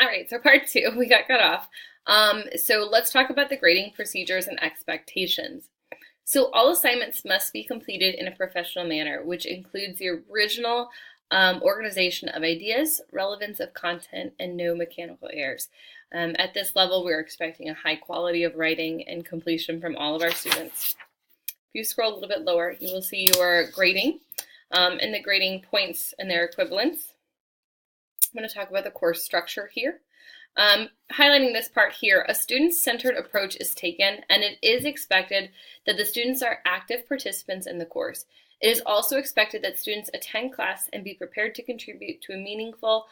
All right, so part two, we got cut off. So let's talk about the grading procedures and expectations. So all assignments must be completed in a professional manner, which includes the original organization of ideas, relevance of content, and no mechanical errors. At this level, we're expecting a high quality of writing and completion from all of our students. If you scroll a little bit lower, you will see your grading and the grading points and their equivalents. I'm going to talk about the course structure here. Highlighting this part here, a student-centered approach is taken, and it is expected that the students are active participants in the course. It is also expected that students attend class and be prepared to contribute to a meaningful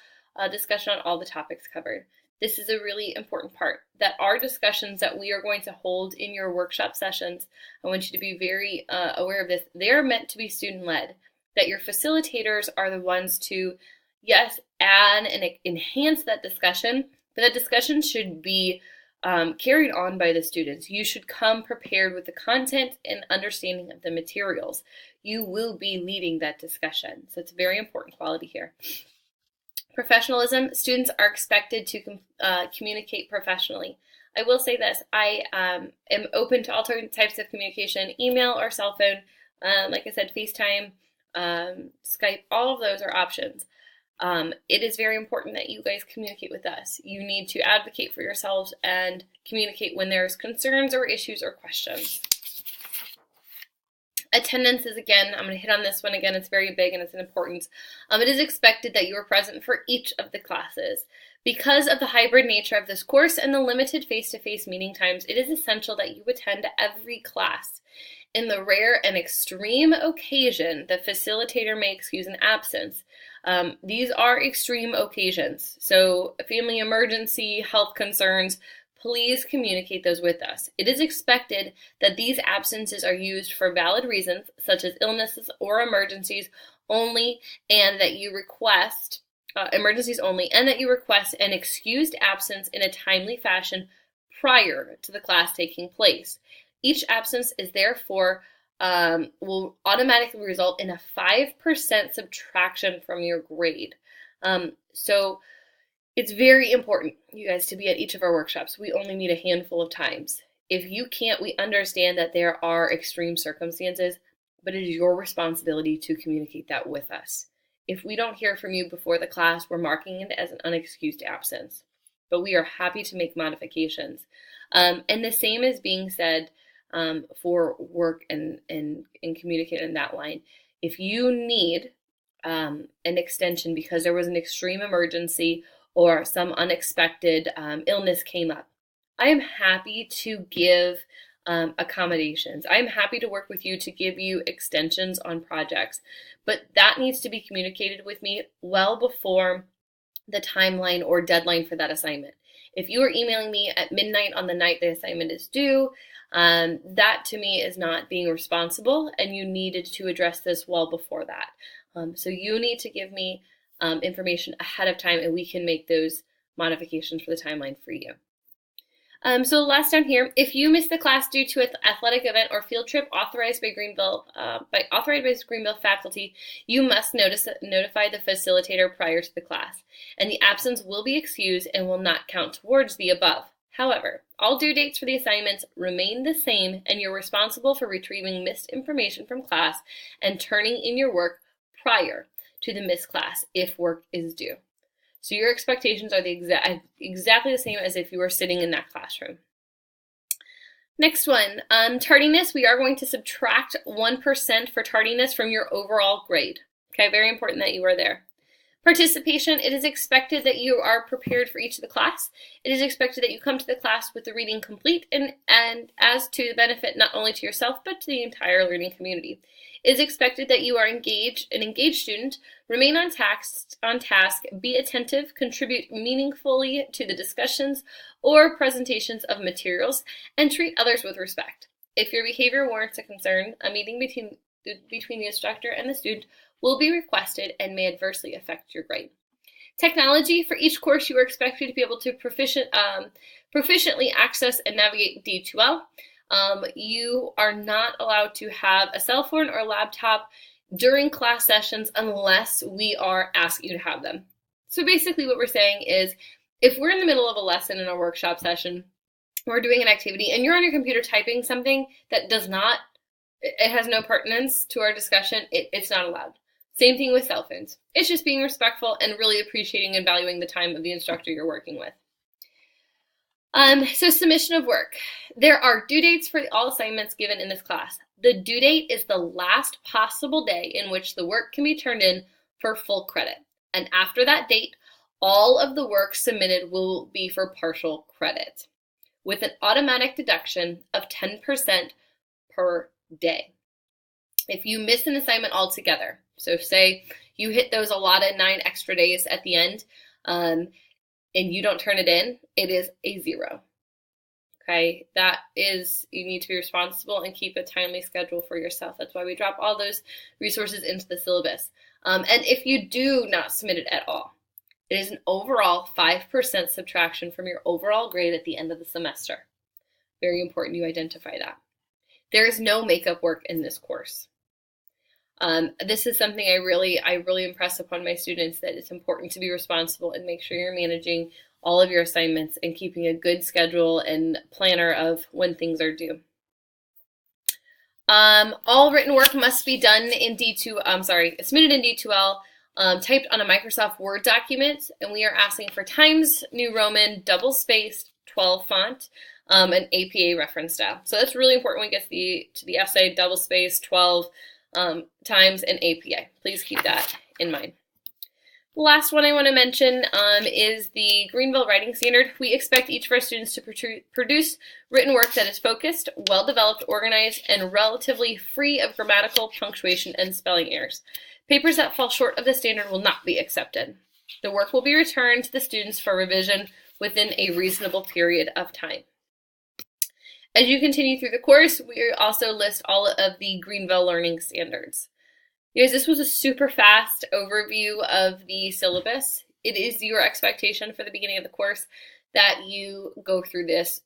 discussion on all the topics covered. This is a really important part, that our discussions that we are going to hold in your workshop sessions, I want you to be very aware of this, they are meant to be student-led, that your facilitators are the ones to, yes, add and enhance that discussion, but that discussion should be carried on by the students. You should come prepared with the content and understanding of the materials. You will be leading that discussion. So it's a very important quality here. Professionalism, students are expected to communicate professionally. I will say this, I am open to all types of communication, email or cell phone. Like I said, FaceTime, Skype, all of those are options. It is very important that you guys communicate with us. You need to advocate for yourselves and communicate when there's concerns or issues or questions. Attendance is, again, I'm going to hit on this one again, it's very big and it's important. It is expected that you are present for each of the classes. Because of the hybrid nature of this course and the limited face-to-face meeting times, it is essential that you attend every class. In the rare and extreme occasion, the facilitator may excuse an absence. These are extreme occasions, so family emergency, health concerns, please communicate those with us. It is expected that these absences are used for valid reasons, such as illnesses or emergencies only, and that you request emergencies only, and that you request an excused absence in a timely fashion prior to the class taking place. Each absence is therefore will automatically result in a 5% subtraction from your grade. So it's very important, you guys, to be at each of our workshops. We only meet a handful of times. If you can't, we understand that there are extreme circumstances, but it is your responsibility to communicate that with us. If we don't hear from you before the class, we're marking it as an unexcused absence, but we are happy to make modifications. And the same is being said for work and communicate in that line. If you need an extension because there was an extreme emergency or some unexpected illness came up, I am happy to give accommodations. I'm happy to work with you to give you extensions on projects, but that needs to be communicated with me well before the timeline or deadline for that assignment. If you are emailing me at midnight on the night the assignment is due, that to me is not being responsible, and you needed to address this well before that. So you need to give me information ahead of time, and we can make those modifications for the timeline for you. So last down here, if you miss the class due to an athletic event or field trip authorized by Greenville faculty, you must notify the facilitator prior to the class, and the absence will be excused and will not count towards the above. However, all due dates for the assignments remain the same, and you're responsible for retrieving missed information from class and turning in your work prior to the missed class if work is due. So your expectations are exactly the same as if you were sitting in that classroom. Next one, tardiness. We are going to subtract 1% for tardiness from your overall grade. Okay, very important that you are there. Participation, it is expected that you are prepared for each of the class. It is expected that you come to the class with the reading complete and as to the benefit not only to yourself but to the entire learning community. It is expected that you are an engaged student, remain on task, be attentive, contribute meaningfully to the discussions or presentations of materials, and treat others with respect. If your behavior warrants a concern, a meeting between the instructor and the student will be requested and may adversely affect your grade. Technology, for each course you are expected to be able to proficiently access and navigate D2L. You are not allowed to have a cell phone or laptop during class sessions unless we are asking you to have them. So basically what we're saying is If we're in the middle of a lesson in a workshop session, we're doing an activity, and you're on your computer typing something that it has no pertinence to our discussion, it's not allowed. Same thing with cell phones. It's just being respectful and really appreciating and valuing the time of the instructor you're working with. So submission of work. There are due dates for all assignments given in this class. The due date is the last possible day in which the work can be turned in for full credit. And after that date, all of the work submitted will be for partial credit, with an automatic deduction of 10% per day. If you miss an assignment altogether, so say you hit those allotted 9 extra days at the end, and you don't turn it in, it is a 0. Okay, you need to be responsible and keep a timely schedule for yourself. That's why we drop all those resources into the syllabus. And if you do not submit it at all, it is an overall 5% subtraction from your overall grade at the end of the semester. Very important you identify that. There is no makeup work in this course. This is something I really impress upon my students, that it's important to be responsible and make sure you're managing all of your assignments and keeping a good schedule and planner of when things are due. All written work must be done in submitted in D2L, typed on a Microsoft Word document, and we are asking for Times New Roman, double-spaced, 12 font, an APA reference style. So that's really important when we get to the essay, double-spaced, 12 times an APA. Please keep that in mind. The last one I want to mention is the Greenville Writing Standard. We expect each of our students to produce written work that is focused, well-developed, organized, and relatively free of grammatical, punctuation, and spelling errors. Papers that fall short of the standard will not be accepted. The work will be returned to the students for revision within a reasonable period of time. As you continue through the course, we also list all of the Greenville Learning Standards. You guys, this was a super fast overview of the syllabus. It is your expectation for the beginning of the course that you go through this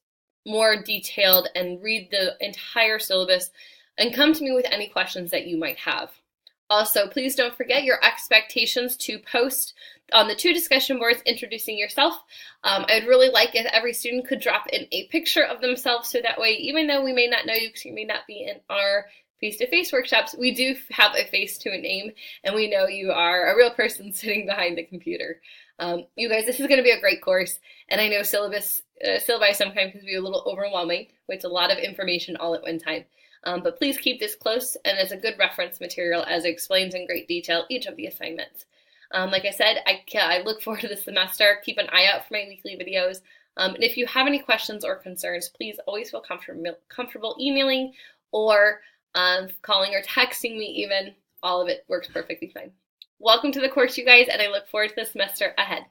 more detailed and read the entire syllabus and come to me with any questions that you might have. Also, please don't forget your expectations to post on the 2 discussion boards introducing yourself. I'd really like if every student could drop in a picture of themselves, so that way, even though we may not know you because you may not be in our face-to-face workshops, we do have a face to a name, and we know you are a real person sitting behind the computer. You guys, this is going to be a great course, and I know syllabi sometimes can be a little overwhelming with a lot of information all at one time. But please keep this close and as a good reference material as it explains in great detail each of the assignments. Like I said, I look forward to the semester. Keep an eye out for my weekly videos. And if you have any questions or concerns, please always feel comfortable emailing or calling or texting me even. All of it works perfectly fine. Welcome to the course, you guys, and I look forward to the semester ahead.